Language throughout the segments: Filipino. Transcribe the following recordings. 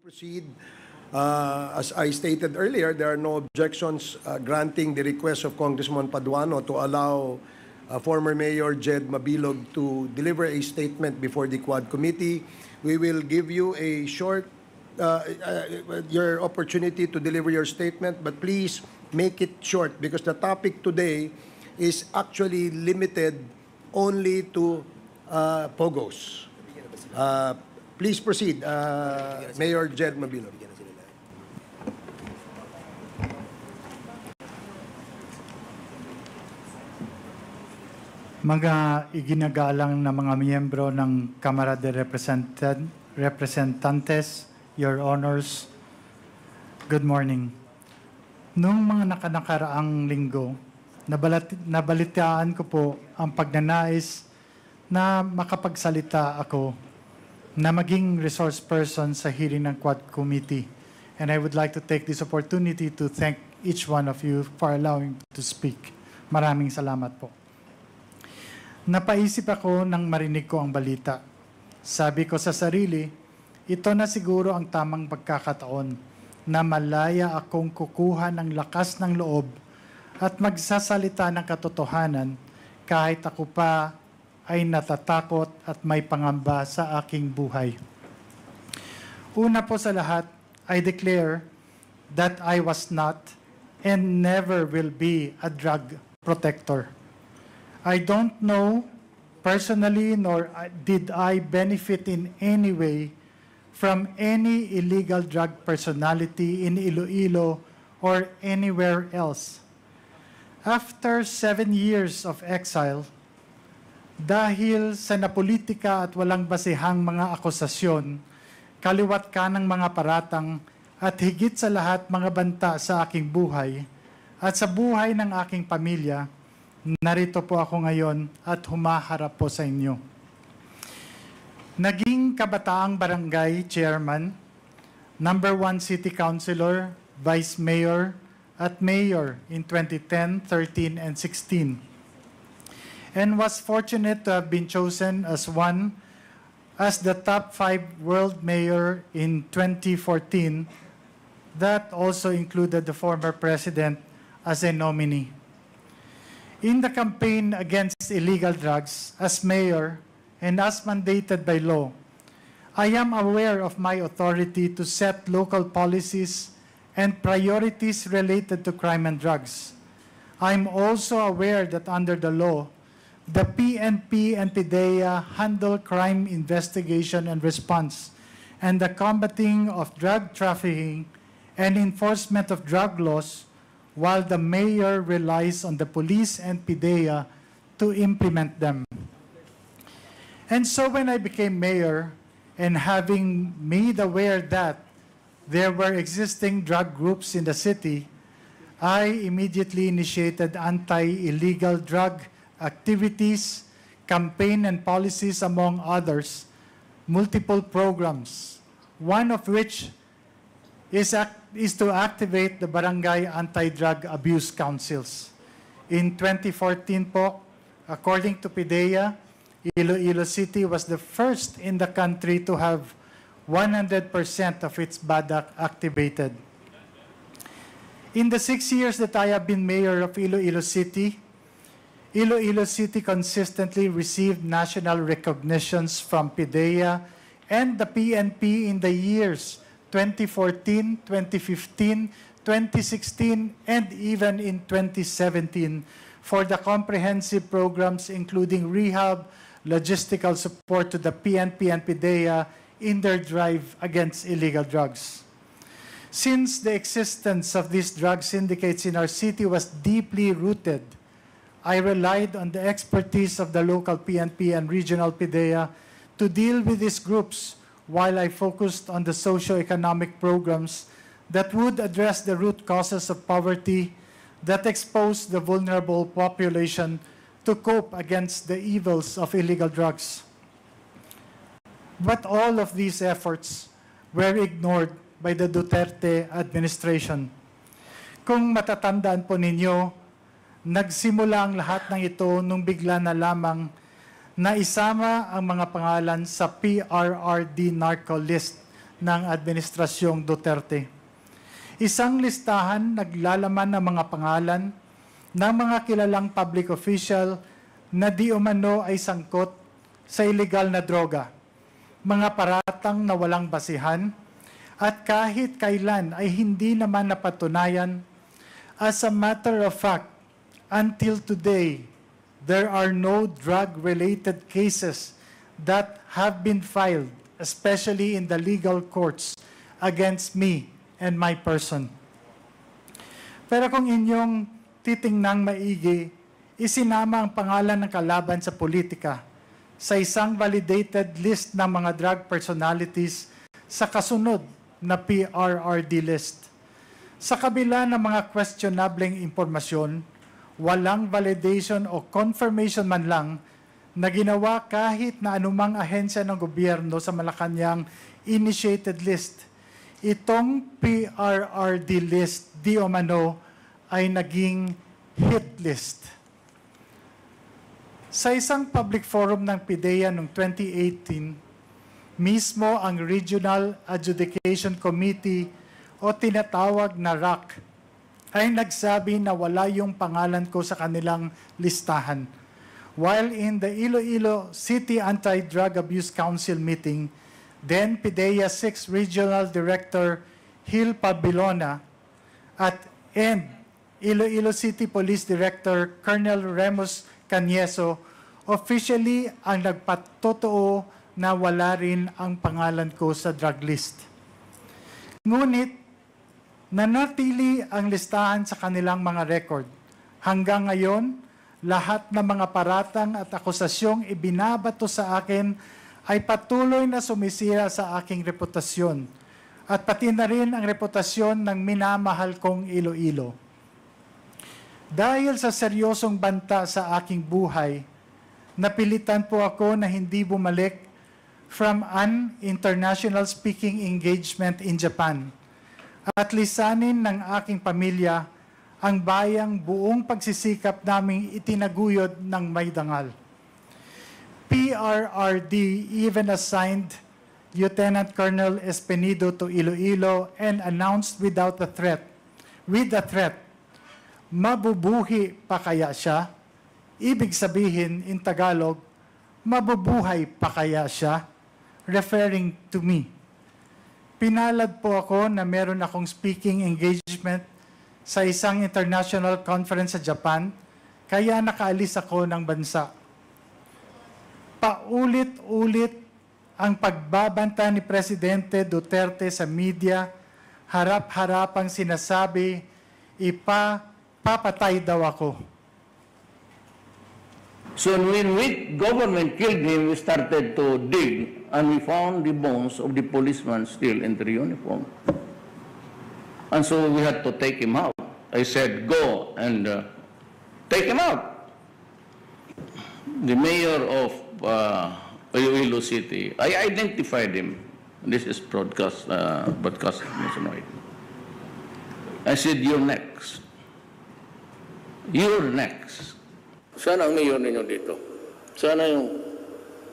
Proceed. As I stated earlier, there are no objections granting the request of Congressman Paduano to allow former Mayor Jed Mabilog to deliver a statement before the Quad Committee. We will give you a short your opportunity to deliver your statement, but please make it short because the topic today is actually limited only to POGOs. Please proceed, Mayor Jed Mabilog. Mga iginagalang na mga miyembro ng Kamara de Representantes, Your Honors, good morning. Noong mga nakaraang linggo, nabalitaan ko po ang pagnanais na makapagsalita ako na maging resource person sa hearing ng Quad Committee. And I would like to take this opportunity to thank each one of you for allowing me to speak. Maraming salamat po. Napaisip ako nang marinig ko ang balita. Sabi ko sa sarili, ito na siguro ang tamang pagkakataon na malaya akong kukuha ng lakas ng loob at magsasalita ng katotohanan kahit ako pa ay natatakot at may pangamba sa aking buhay. Una po sa lahat, I declare that I was not and never will be a drug protector. I don't know personally nor did I benefit in any way from any illegal drug personality in Iloilo or anywhere else. After 7 years of exile, dahil sa napolitika at walang basehang mga akusasyon, kaliwat ka ng mga paratang at higit sa lahat mga banta sa aking buhay at sa buhay ng aking pamilya, narito po ako ngayon at humaharap po sa inyo. Naging kabataang barangay chairman, number 1 city councilor, vice mayor, at mayor in 2010, 13, and 16. And was fortunate to have been chosen as the top 5 world mayor in 2014. That also included the former president as a nominee. In the campaign against illegal drugs, as mayor and as mandated by law, I am aware of my authority to set local policies and priorities related to crime and drugs. I'm also aware that under the law, the PNP and PDEA handle crime investigation and response and the combating of drug trafficking and enforcement of drug laws, while the mayor relies on the police and PDEA to implement them. And so when I became mayor, and having made aware that there were existing drug groups in the city, I immediately initiated anti-illegal drug activities, campaign and policies, among others, multiple programs, one of which is to activate the Barangay Anti-Drug Abuse Councils. In 2014 po, according to PDEA, Iloilo City was the first in the country to have 100% of its BADAC activated. In the 6 years that I have been mayor of Iloilo City consistently received national recognitions from PDEA and the PNP in the years 2014, 2015, 2016, and even in 2017 for the comprehensive programs including rehab, logistical support to the PNP and PDEA in their drive against illegal drugs. Since the existence of these drug syndicates in our city was deeply rooted, I relied on the expertise of the local PNP and regional PDEA to deal with these groups, while I focused on the socio-economic programs that would address the root causes of poverty that expose the vulnerable population to cope against the evils of illegal drugs. But all of these efforts were ignored by the Duterte administration. Kung matatandaan po ninyo, nagsimula ang lahat ng ito nung bigla na lamang na isama ang mga pangalan sa PRRD narco list ng Administrasyong Duterte. Isang listahan naglalaman ng mga pangalan ng mga kilalang public official na di umano ay sangkot sa illegal na droga, mga paratang na walang basihan, at kahit kailan ay hindi naman napatunayan. As a matter of fact, until today, there are no drug-related cases that have been filed, especially in the legal courts, against me and my person. Pero kung inyong titingnang maigi, isinama ang pangalan ng kalaban sa politika sa isang validated list ng mga drug personalities sa kasunod na PRRD list. Sa kabila ng mga questionableng impormasyon, walang validation o confirmation man lang na ginawa kahit na anumang ahensya ng gobyerno sa Malacanang initiated list. Itong PRRD list di umano ay naging hit list. Sa isang public forum ng PIDEA noong 2018, mismo ang Regional Adjudication Committee o tinatawag na RAC ay nagsabi na wala yung pangalan ko sa kanilang listahan. While in the Iloilo City Anti-Drug Abuse Council meeting, then PIDEA 6 Regional Director Hil Pabilona and Iloilo City Police Director Colonel Remus Canieso officially ang nagpatotoo na wala rin ang pangalan ko sa drug list. Ngunit, nanatili ang listahan sa kanilang mga record. Hanggang ngayon, lahat ng mga paratang at akusasyong ibinabato sa akin ay patuloy na sumisira sa aking reputasyon at pati na rin ang reputasyon ng minamahal kong Iloilo. Dahil sa seryosong banta sa aking buhay, napilitan po ako na hindi bumalik from an international speaking engagement in Japan at lisanin ng aking pamilya ang bayang buong pagsisikap naming itinaguyod ng may dangal. PRRD even assigned Lieutenant Colonel Espenido to Iloilo and announced with a threat, mabubuhi pa kaya siya? Ibig sabihin in Tagalog, mabubuhay pa kaya siya? Referring to me. Pinalad po ako na meron akong speaking engagement sa isang international conference sa Japan, kaya nakaalis ako ng bansa. Paulit-ulit ang pagbabanta ni Presidente Duterte sa media, harap-harapang sinasabi, papatay daw ako. So when government killed him, we started to dig and we found the bones of the policeman still in their uniform. And so we had to take him out. I said, go and take him out. The mayor of Iloilo City, I identified him. This is broadcast nationwide. I said, you're next. You're next. Sana ang mayor ninyo dito? Sana yung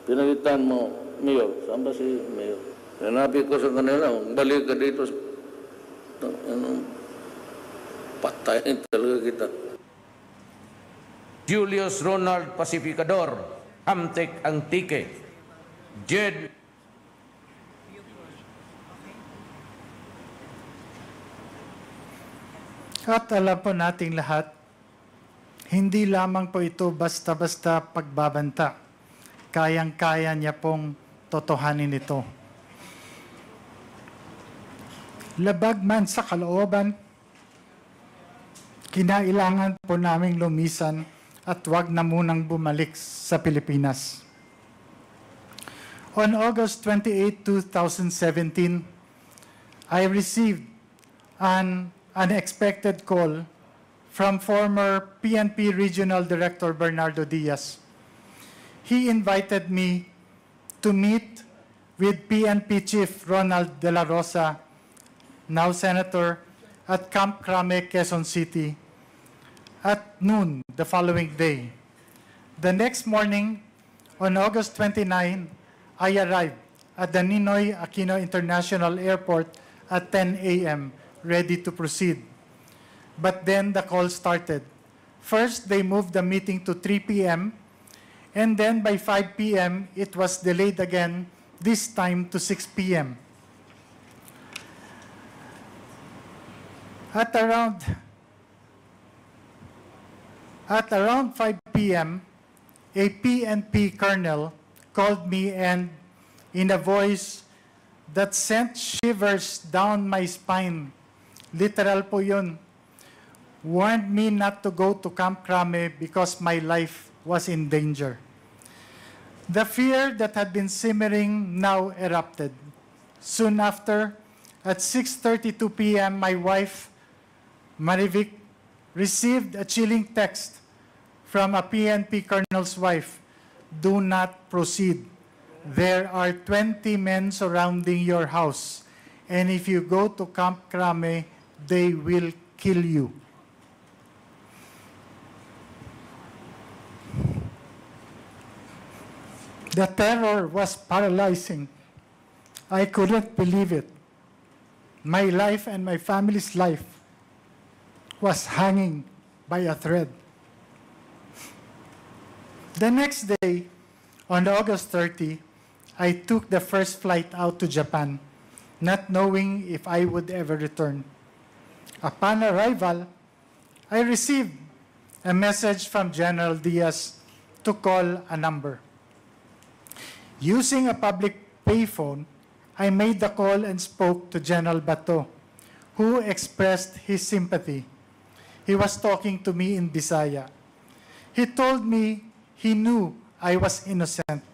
pinalitan mo, mayor. Saan ba si mayor? Sanabi ko sa kanila, balik ka dito. Patayin talaga kita. Julius Ronald Pacificador, Hamtek Antique, Jed At alam po nating lahat, hindi lamang po ito basta-basta pagbabanta. Kayang-kaya niya pong totohanin ito. Labag man sa kalooban, kinailangan po naming lumisan at wag na munang bumalik sa Pilipinas. On August 28, 2017, I received an unexpected call from former PNP Regional Director Bernardo Diaz. He invited me to meet with PNP Chief Ronald De La Rosa, now Senator, at Camp Crame, Quezon City, at noon the following day. The next morning, on August 29, I arrived at the Ninoy Aquino International Airport at 10 a.m., ready to proceed. But then the call started. First, they moved the meeting to 3 p.m., and then by 5 p.m., it was delayed again, this time to 6 p.m. At around 5 p.m., a PNP colonel called me and, in a voice that sent shivers down my spine, literal po yun, warned me not to go to Camp Crame because my life was in danger. The fear that had been simmering now erupted. Soon after, at 6:32 p.m., my wife, Marivic, received a chilling text from a PNP colonel's wife. Do not proceed. There are 20 men surrounding your house, and if you go to Camp Crame, they will kill you. The terror was paralyzing. I couldn't believe it. My life and my family's life was hanging by a thread. The next day, on August 30, I took the first flight out to Japan, not knowing if I would ever return. Upon arrival, I received a message from General Diaz to call a number. Using a public payphone, I made the call and spoke to General Bato, who expressed his sympathy. He was talking to me in Bisaya. He told me he knew I was innocent,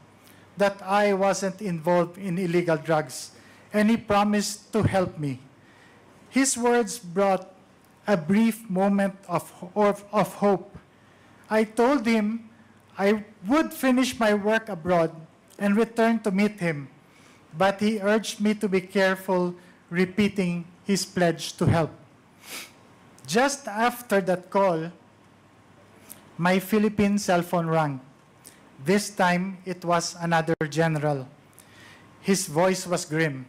that I wasn't involved in illegal drugs, and he promised to help me. His words brought a brief moment of hope. I told him I would finish my work abroad and return to meet him, but he urged me to be careful, repeating his pledge to help. Just after that call, my Philippine cell phone rang. This time, it was another general. His voice was grim.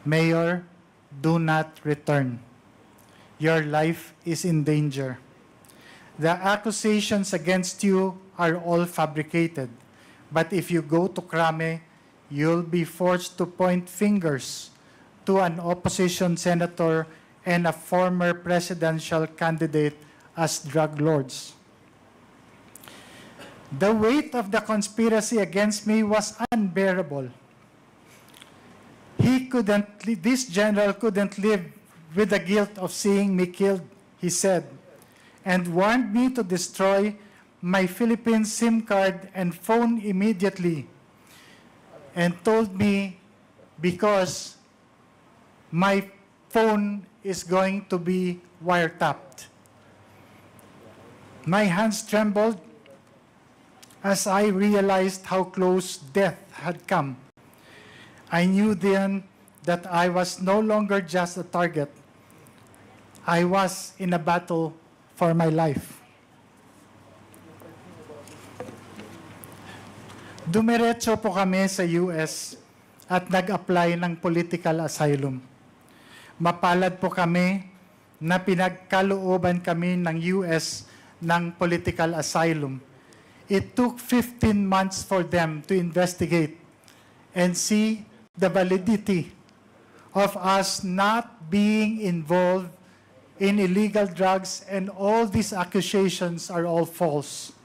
Mayor, do not return. Your life is in danger. The accusations against you are all fabricated. But if you go to Crame, you'll be forced to point fingers to an opposition senator and a former presidential candidate as drug lords. The weight of the conspiracy against me was unbearable. This general couldn't live with the guilt of seeing me killed, he said, and warned me to destroy my Philippine SIM card and phone immediately, and told me because my phone is going to be wiretapped. My hands trembled as I realized how close death had come. I knew then that I was no longer just a target. I was in a battle for my life. Dumiretso po kami sa US at nag-apply ng political asylum. Mapalad po kami na pinagkalooban kami ng US ng political asylum. It took 15 months for them to investigate and see the validity of us not being involved in illegal drugs, and all these accusations are all false.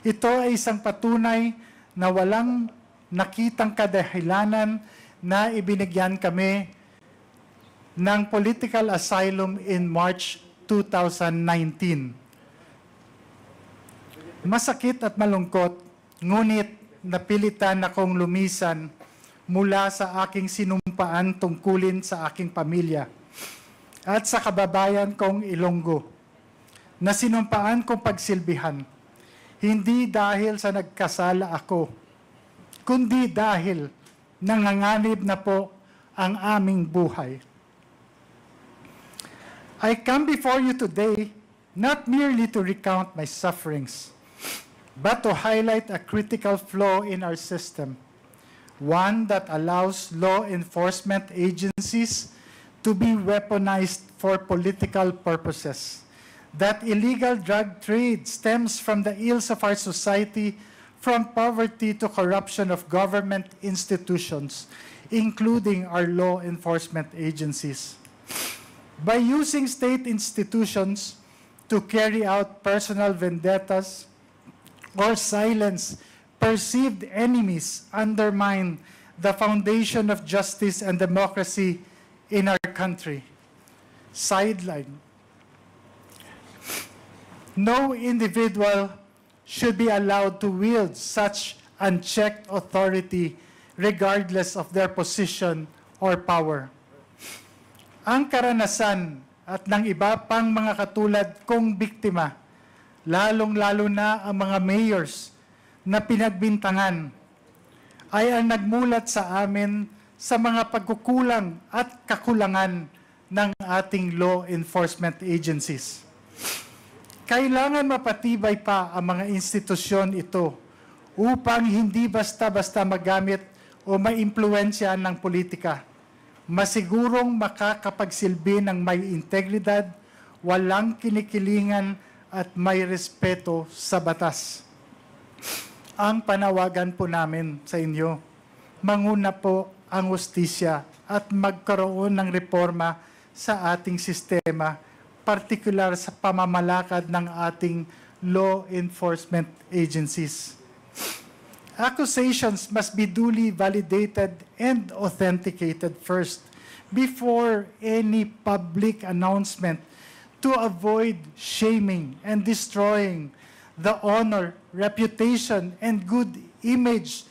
Ito ay isang patunay na walang nakitang kadahilanan na ibinigyan kami ng political asylum in March 2019. Masakit at malungkot, ngunit napilitan akong lumisan mula sa aking sinumpaan tungkulin sa aking pamilya at sa kababayan kong Ilonggo, na sinumpaan kong pagsilbihan. Hindi dahil sa nagkasala ako, kundi dahil nanganganib na po ang aming buhay. I come before you today not merely to recount my sufferings, but to highlight a critical flaw in our system. one that allows law enforcement agencies to be weaponized for political purposes. That illegal drug trade stems from the ills of our society, from poverty to corruption of government institutions, including our law enforcement agencies. By using state institutions to carry out personal vendettas or silence perceived enemies, undermine the foundation of justice and democracy in our country. Sideline. No individual should be allowed to wield such unchecked authority regardless of their position or power. Ang karanasan at ng iba pang mga katulad kong biktima, lalong-lalo na ang mga mayors na pinagbintangan, ay ang nagmulat sa amin sa mga pagkukulang at kakulangan ng ating law enforcement agencies. Kailangan mapatibay pa ang mga institusyon ito upang hindi basta-basta magamit o maimpluwensya ng politika. Masigurong makakapagsilbi ng may integridad, walang kinikilingan at may respeto sa batas. Ang panawagan po namin sa inyo, manguna po ang hustisya at magkaroon ng reforma sa ating sistema, partikular sa pamamalakad ng ating law enforcement agencies. Accusations must be duly validated and authenticated first before any public announcement to avoid shaming and destroying the honor, reputation, and good image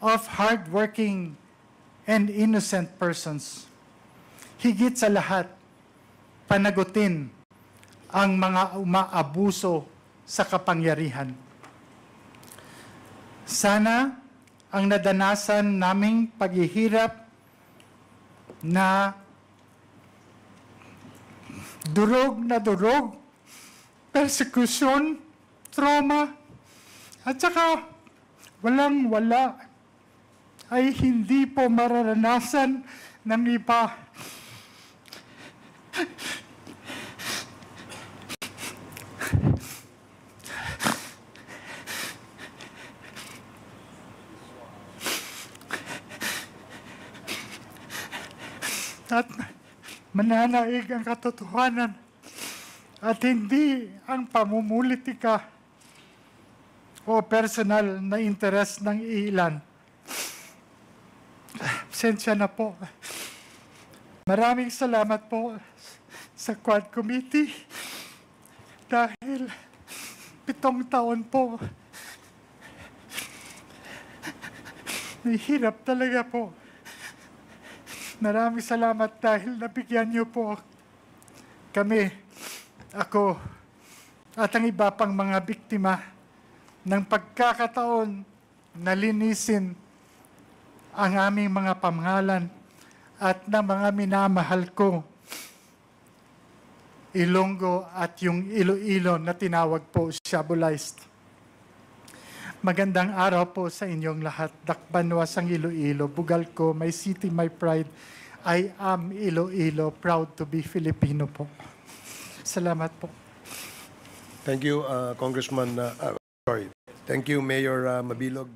of hardworking and innocent persons. Higit sa lahat, panagutin ang mga umaabuso sa kapangyarihan. Sana ang nadanasan naming paghihirap na durog, persecution, trauma, at saka walang-wala ay hindi po mararanasan ng iba. At mananaig ang katotohanan at hindi ang pamumulitika o personal na interes ng ilan. Pasensya na po. Maraming salamat po sa Quad Committee dahil 7 taon po. Nahihirap talaga po. Maraming salamat dahil nabigyan niyo po kami, ako, at ang iba pang mga biktima ng pagkakataon na linisin ang aming mga pangalan at ng mga minamahal ko, Ilonggo at yung Iloilo na tinawag po Shabualized. Magandang araw po sa inyong lahat. Dakbanwas ang Iloilo. Bugal ko, my city, my pride. I am Iloilo, proud to be Filipino po. Salamat po. Thank you, Congressman. Thank you, Mayor Mabilog.